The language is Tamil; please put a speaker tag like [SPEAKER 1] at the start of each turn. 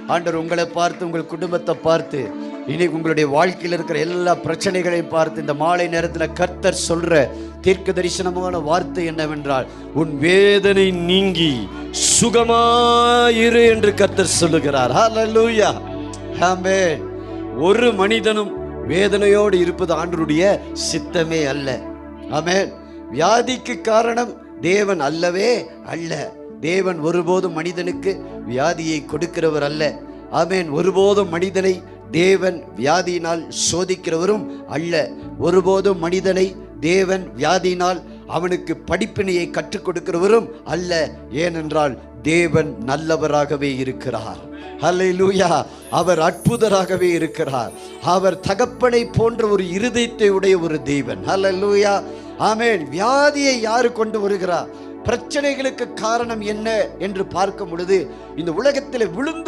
[SPEAKER 1] ஆண்டவர் உங்களை பார்த்து, உங்கள் குடும்பத்தை பார்த்து, இன்னைக்கு உங்களுடைய வாழ்க்கையில் இருக்கிற எல்லா பிரச்சனைகளையும் பார்த்து இந்த மாலை நேரத்தில் கர்த்தர் சொல்ற தீர்க்க தரிசனமான வார்த்தை என்னவென்றால், உன் வேதனை நீங்கி சுகமாயிரு என்று கர்த்தர் சொல்லுகிறார். ஹல்லேலூயா, ஆமென். ஒரு மனிதனும் வேதனையோடு இருப்பது ஆண்டவருடைய சித்தமே அல்ல. ஆமென். வியாதிக்கு காரணம் தேவன் அல்லவே அல்ல. தேவன் ஒருபோதும் மனிதனுக்கு வியாதியை கொடுக்கிறவர் அல்ல. ஆமென். ஒருபோதும் மனிதனை தேவன் வியாதியினால் சோதிக்கிறவரும் அல்ல. ஒருபோதும் மனிதனை தேவன் வியாதியினால் அவனுக்கு படிப்பினையை கற்றுக் கொடுக்கிறவரும் அல்ல. ஏனென்றால் தேவன் நல்லவராகவே இருக்கிறார். ஹல்லேலூயா. அவர் அற்புதராகவே இருக்கிறார். அவர் தகப்பனை போன்ற ஒரு இருதயத்தை உடைய ஒரு தேவன். ஹல்லேலூயா, ஆமென். வியாதியை யாரு கொண்டு வருகிறார்? பிரச்சனைகளுக்கு காரணம் என்ன என்று பார்க்கும் பொழுது, இந்த உலகத்தில் விழுந்து